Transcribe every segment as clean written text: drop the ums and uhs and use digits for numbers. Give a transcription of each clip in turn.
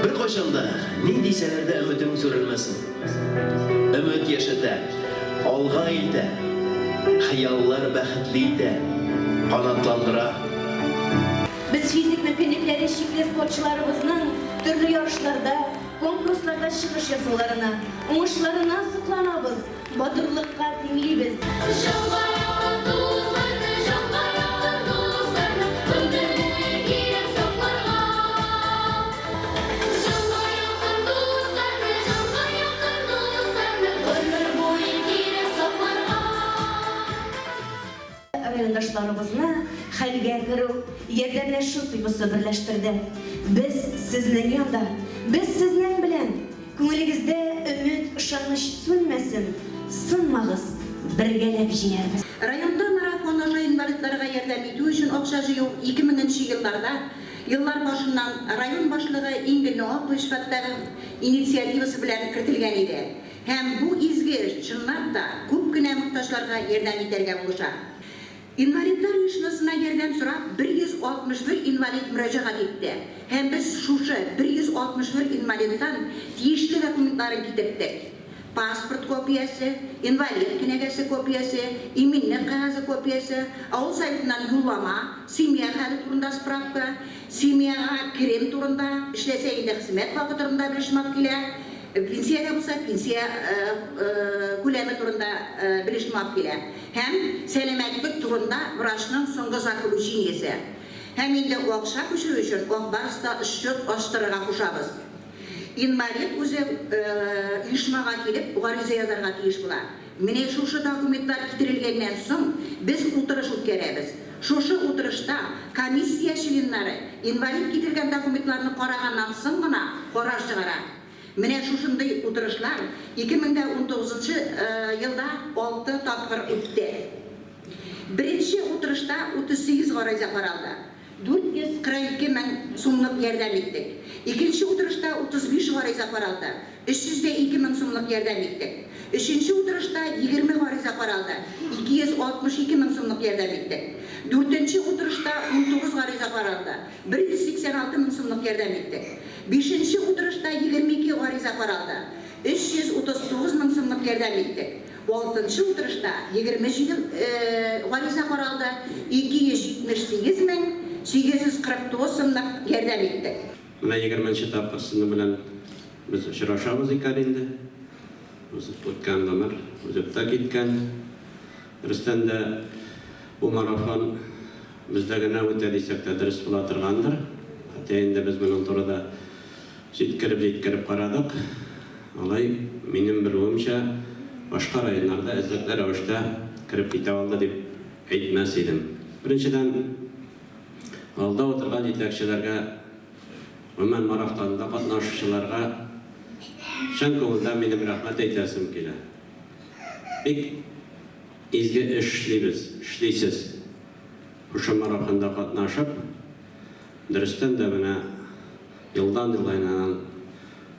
Bir koşanda ne deyselerde ümitin sürülmesin. Ümit yaşata, alğa ilde, hayallar baxtliydi, kanatlandıra. Biz fizik mümkünlikleri şekli sporçularımızın türlü yarışlarda, konkurslarda çıkış yasalarına, uğuşlarına sıklanabız, batırlıkka dinliyiz. Rayondaşlarımızla halga kırıp yardımlaşma duygusu birleştirdi. Biz sizin yanında, biz sizin bilen ko'ngilingizda ümit, ishonch so'nmasin, sınmağız, birgelep jiyermiz. Rayonda marafonlaşı invalidlarga yardım etүү üçün okşa jıyуу 2000-nji yıllar başından rayon başlığı İngilizce Işbatdagı inisiativası bilen kiritilgen idi. Hem bu izgi çınlap da köpküne muhtaçlarga yardım eterge boluşat. İnvalidler uyuşmasına yardım surap 161 invalid müracaat etti. Hem biz şuşu 161 invalidden tiyişli dokumentlerini getirdik. Pasport kopyası, invalid kinegesi kopyası, iminlik kağıdı kopyası, ağıl saytından yullama, simya hali turunda spravka, simya krem turunda, işleseyinde hizmet vakıtlarında bilişmek ile, pensiya yapsa pensiya kulemi turunda bilişmek ile, hem selametlik turunda vrachның soңғы заключениесі. Hem indi okşa kuşu için okbarsta işçi açtırığa kuşabız. İnvalid o'zi uyushmaga kelib, g'ariza yozarga tegish bo'lar. Mene shu dokumentlar kitirilgandan so'ng biz o'tirish o'tkazamiz. Shu o'tirishda komissiya chlinlari invalid kitilgan dokumentlarni qaragandan so'nggina qaror chiqaradi. Mene shunday o'tirishlar 2019-yilda 6 tadbir o'tdi. Birinchi o'tirishda 38 g'ariza qaraldi. 442 ming so'mlik yordam etdik. İkinci oturuşta 35 g'ariza qaraldi. 302 ming so'mlik yordam etdik. Üçüncü oturuşta 20 g'ariza qaraldi. 262 ming so'mlik yordam etdik. Dördüncü oturuşta 19 g'ariza qaraldi. 186 ming so'mlik yordam etdik. Beşinci oturuşta 22 g'ariza qaraldi. 339 ming so'mlik yordam etdik. Altıncı oturuşta 20 g'ariza qaraldi. 278 ming 849 so'mlik yordam etdik. Mana 20-nji tapqırsını bilen biz uchrashamiz ekan endi. O'zi o'tgan umr, o'zibda ketgan. Ristanda bu marafon bizdagina o'ta desek de dürüst bo'la turgandir. Hatta endi biz bunun turida yetkirib qaradik. Alay mening biluvimcha boshqa rayonlarda izlekli ravishda kirib keta oldi deb aytmas edim. Birinchidan alda o'tirgan yetakchilarga Ömen maraftanda qatnaşıcılarga şan ko'ngildan mening rahmat aytasim keladi. Bek izgi ishlaysiz. O'sha marafanda qatnaşib, durustdan da mana yildan yilga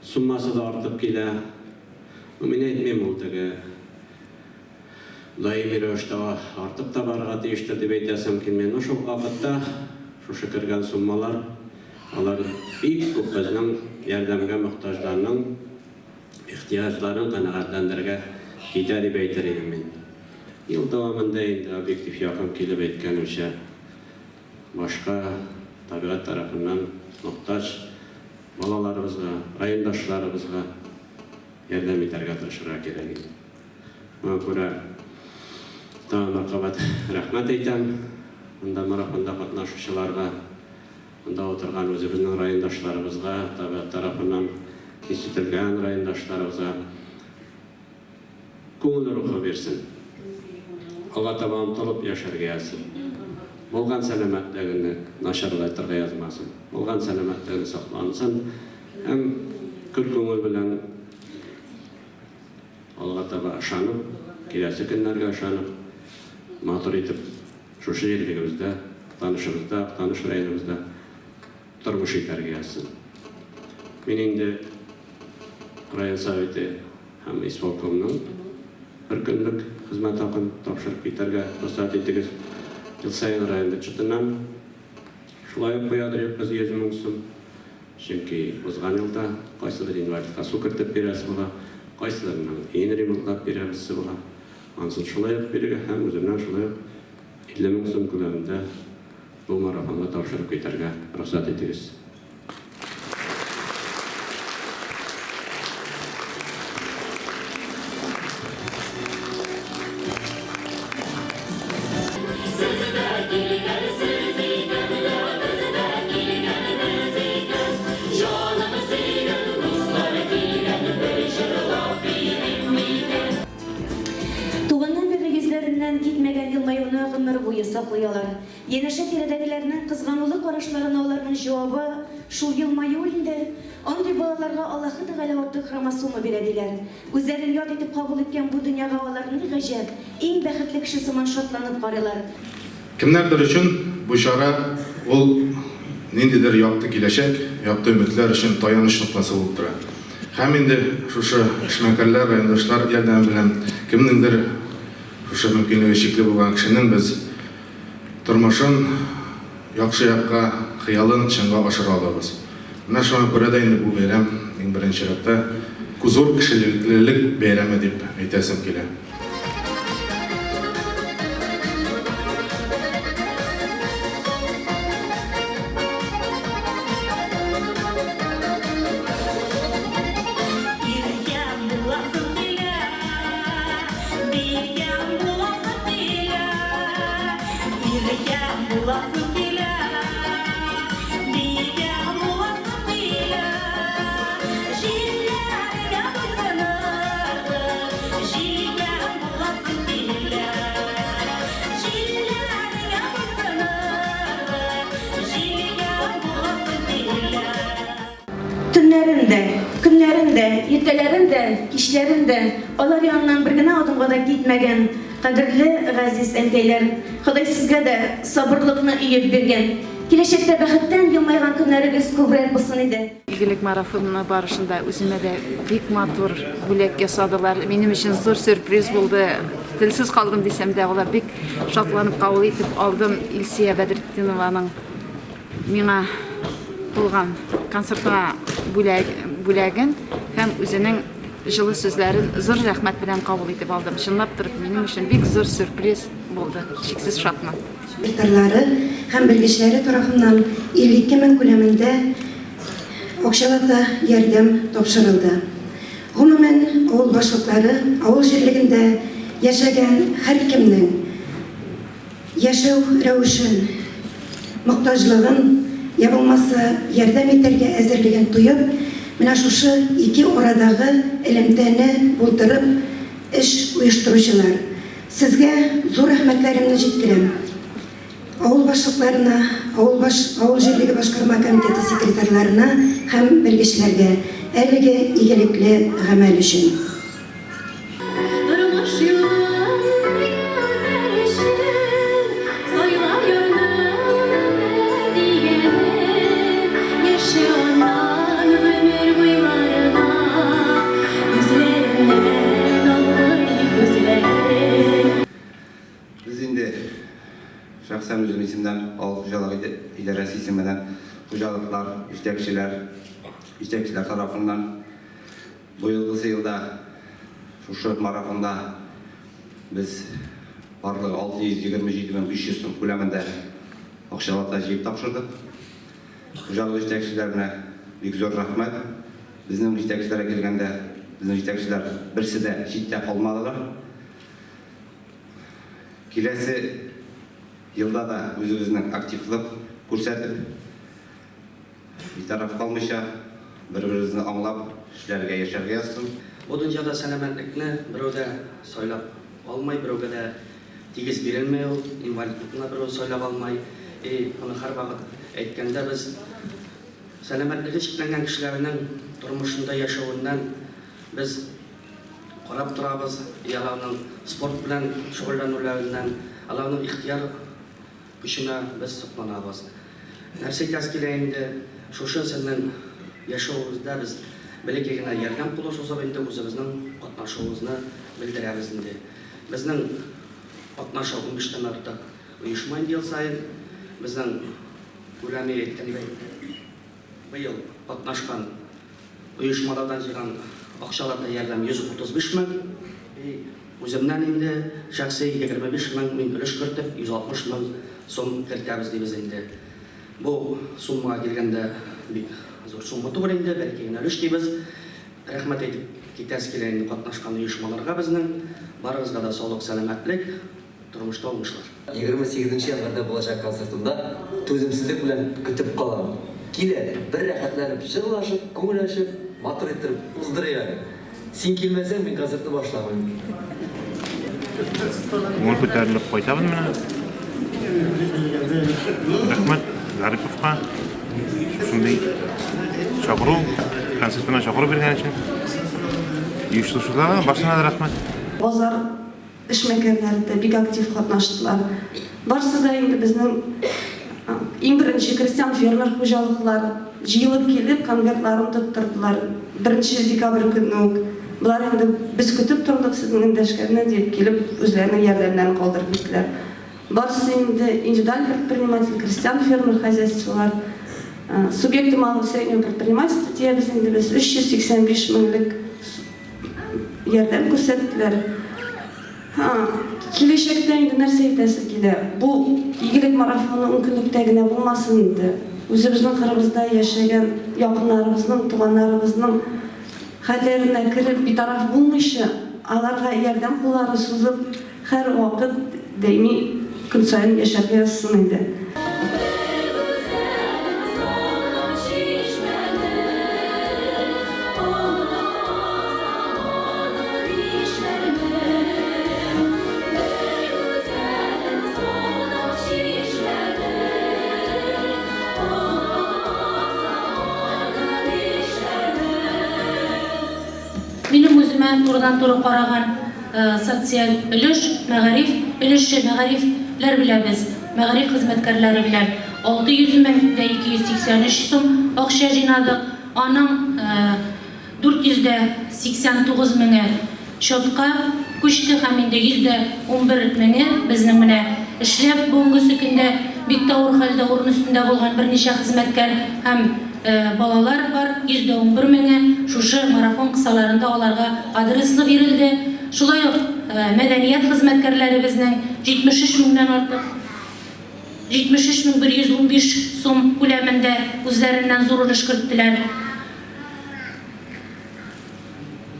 summasi da ortib keladi. Men aytmayman o'taga doimiy ravishda ortib da borga tegishdir deb aytasim kelmaydi. O'sha vaqtda shu kirgan summalar Onlar ilk bizning yordamga muhtojlarning ehtiyojlarini qanoatlantirishga yetadi deb aytar edim men. Yil davomida endi obyektiv yoqim kelib aytganimcha boshqa tabiat tarafidan muhtoj bolalarimizga, rayondoshlarimizga yordam etarga tirishishlar kerak edi. Buna ko'ra marhamat rahmat aytaman. Unda marafonda qatnashuvchilarga Bunda oturgan o'zimizning rayondoshlarımızga, tabiat tarafından institutilgan rayondoshlarımızga ko'ngil ruhi bersin. Alloh taolo to'lib yasharga yazsin. Bo'lgan salomatligini nasharlarga yozmasin. Bo'lgan salomatligini saqlansin. Ham ko'ngil bilan Alloh taolo ishonib, kelasi kunlarga ishonib, motor etib shu yerligimizda, tanish rayonimizda turmuş etarga yazsin. Men endi rayon soveti ham isfolkomning bir kunlik xizmat haqini topshirib ketarga ruxsat etdingiz. Yil sayin rayonda chiqinam. Shulay qo'yadi, biz 100 ming so'm Чөнки узган елда кайсыдыр инвалидка су кертеп бирәсе була, кайсыларының иен ремонтлап бирәсе була. Ансын шулай ук бирергә һәм үземнән шулай ук 50 мең сум күләмендә бу марафонга тапшырып китәргә рөхсәт итегез. Туганнан бирле йөзләреннән китмәгән елмаюны гомер буе саклыйлар. Янәшә тирәдәгеләрнең кызганулы карашларына аларның җавабы шул елмаю инде. Андый балаларга Аллаһы Тәгалә артык хромосома бирә диләр. Үзләрен ят итеп кабул иткән бу дөньяга алар ни гаҗәп, иң бәхетле кеше сыман шатланып карыйлар. Кемнәрдер өчен бу чара ул ниндидер якты киләчәк, якты өметләр өчен таяныч ноктасы булып тора. Һәм инде шушы эшмәкәрләр, райондашлар ярдәме белән кемнеңдер шушы мөмкинлеге чикле булган кешенең без тормышын яхшы якка, хыялын чынга ашыра алабыз. Менә шуңа күрә дә инде бу бәйрәм иң беренче чиратта зур кешелек бәйрәме дип әйтәсем килә. Көннәрендә, иртәләрендә, кичләрендә алар янынан бер генә адымга да китмәгән кадерле газиз әнкәйләр, Ходай сезгә дә сабырлыкны өеп биргән. Киләчәктә бәхеттән елмайган көннәрегез күбрәк булсын иде. Игелек марафоны барышында үземә дә бик матур бүләк ясадылар. Минем өчен зур сюрприз булды. Телсез калдым дисәм дә, алар бик шатланып кабул итеп алдым. Илсия Бәдретдинованың миңа булган концертка бүләген һәм үзенең җылы сүзләрен зур рәхмәт белән кабул итеп алдым. Чынлап торып, минем өчен бик зур сюрприз булды. Чиксез шатман. Ветерлары һәм белгечләре тарафыннан 52 мең күләмендә акчалата ярдәм тапшырылды. Гомумән, авыл башлыклары авыл җирлегендә яшәгән һәркемнең яшәү рәвешен, мохтаҗлыгын, я булмаса ярдәм итәргә әзерлеген туеп, менә шушы ике арадагы элемтәне булдырып эш оештыручылар. Сезгә зур рәхмәтләремне җиткерәм. Авыл башлыкларына, авыл җирлеге башкарма комитеты секретарьларына һәм белгечләргә әлеге игелекле гамәл өчен. Şahsen özüm isimden Avul Hocalığı İdaresi isimden hocalıklar, iştekçiler tarafından bu yılda şu marafonda biz barlığı 627.500 so'm ko'lamida akçalata jiyip tapşırdık. Hocalığı iştekçilerine büyük zor rahmet. Bizning iştekçilere kelganda bizning iştekçiler birisi de chetda qolmadılar. Kelesi yılda da özümüzün aktiflik ko'rsatib, bir taraf kalmışa bir-birimizni anglab, işlerge yaşarga yazsın. Bu dünyada selametlikni birovda soylab olmay, birovga da tegiz berilmay, invalidlikni birov soylab olmay, uni har vaqt aytganda biz selametligi cheklangan kishilarning turmushida yashowundan biz qarab turamiz, ularning sport bilan shug'ullanuvlaridan, ularning ixtiyor kuchini biz to'planamiz. Narsa kaskelayinde şuşa senden yaşavımızda biz belirgene yardım pulu so'zab endi o'zimizning qatnashuvimizni bildiramiz endi. Bizning qatnashuv 15 dan ortiq uyushma yil sayin bizning ko'lami aytganidek быйыл катнашкан оешмалардан жыйган акчаларда ярдәм 135 мең. Үземнән инде шәхси 25 мең мин өлеш кертеп 160 мең сум кертәбез дибез инде. Бу суммага килгәндә бик зур сумма түгел инде, бәлки генә өлеш дибез. Рәхмәт әйтеп китәс килә инде катнашкан оешмаларга безнең. Барыгызга да саулык, сәламәтлек, тормышта уңышлар. 28 январда булачак концертымда түземсезлек белән көтеп калам. Килә, бер рәхәтләнеп, җырлашып, күңелләшеп, матур итеп уздырыйм. Син килмәсәң, мин концертны башламыйм. Күңел күтәрелеп кайтабыз менә. Рәхмәт Зариповка. Шундый чакыру, концертына чакыру биргән өчен. Оештыручыларга башына да рәхмәт. Базар эшмәкәрләре дә бик актив катнаштылар. Барысы да инде безнең иң беренче крестьян фермер хуҗалыклары җыелып килеп конвертларын тоттырдылар. 1 декабрь көнне үк. Булар инде без көтеп тордык сезнең эндәшкәнне дип килеп үзләренең ярдәмнәрен калдырып киттеләр. Барысы инде индивидуаль предприниматель, крестьян фермер хозяйстволар, субъекты малого и среднего предпринимательства диябез инде без 385 меңлек ярдәм күрсәттеләр. Киләчәктә инде нәрсә әйтәсе килә? Бу игелек марафоны мөмкинлектә генә булмасын инде. Үзебезнең кырыбызда яшәгән якыннарыбызның, туганнарыбызның хәлләренә кереп битараф булмыйча, аларга ярдәм куллары сузып, һәр вакыт даими көн сайын яшәргә язсын инде. Минем үземә турыдан-туры караган социаль өлеш, мәгариф өлеше, мәгарифләр беләбез. Мәгариф хезмәткәрләре белән 600 мең дә 283 сум акча җыйнадык. Аның 489 меңе счетка күчте һәм инде 111 меңе безнең менә эшләп бүгенге көндә бик тавыр хәлдә урын өстендә булган берничә хезмәткәр һәм балалар бар. 111 меңе шушы марафон кысаларында аларга адреслы бирелде. Шулай ук мәдәният хезмәткәрләре безнең 73 меңнән артык 73,115 сум күләмендә үзләреннән зур өлеш керттеләр.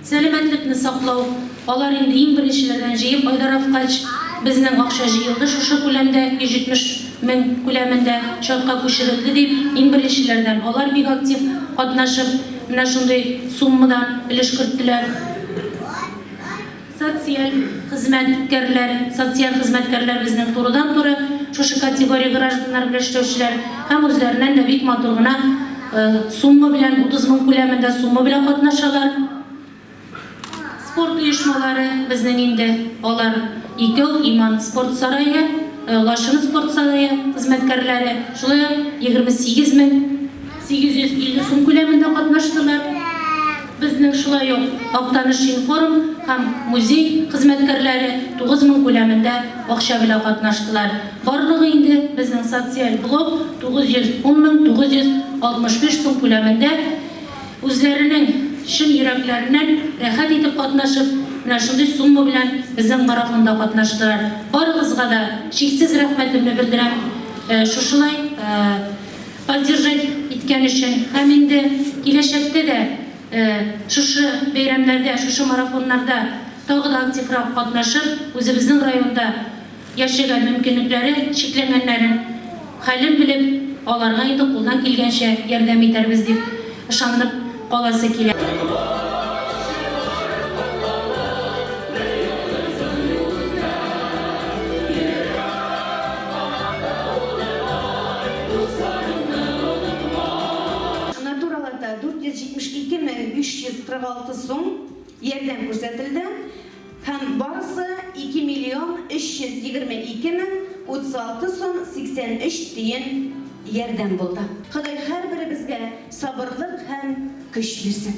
Сәламәтлекне саклау, алар инде иң беренчеләрдән җыеп Айдаровкач безнең акча җыелды шушы күләмдә 170 мең күләмендә чатка күчерелде дип иң беренчеләрдән алар бик актив катнашып менә шундый суммадан өлеш керттеләр. Социаль хезмәткәрләр безнең турыдан-туры шушы категория гражданнар белән эшләүчеләр һәм үзләреннән дә бик матур гына сумма белән 30 мең күләмендә сумма белән катнашалар. Спорт оешмалары безнең инде алар икәү Иман спорт сарае, Лашын спорт сарае хезмәткәрләре шулай 28 мең 850 сум күләмендә катнаштылар. Безнең шулай ук Актаныш информ һәм музей хезмәткәрләре 9 мең күләмендә акча белән катнаштылар. Барлыгы инде безнең социаль блок 910 мең 965 сум күләмендә үзләренең шын йөрәкләреннән рәхәт итеп катнашып, менә шундый сумма белән безнең марафонда катнаштылар. Барыгызга да чиксез рәхмәтемне белдерәм. Шушылай поддержать иткән өчен һәм инде киләчәктә дә шушы бәйрәмнәрдә, шушы марафоннарда тагы да активрак катнашып, үзебезнең районда яшәгән мөмкинлекләре чикләнгәннәрен хәлен белеп, аларга инде кулдан килгәнчә ярдәм итәрбез дип ышанып каласы килә. Натуралата 472 мең 546 сум ярдәм күрсәтелде һәм барысы 2 миллион 322 мең 36 сум 83 тиен ярдәм булды. Ходай һәрберебезгә сабырлык һәм көч бирсен.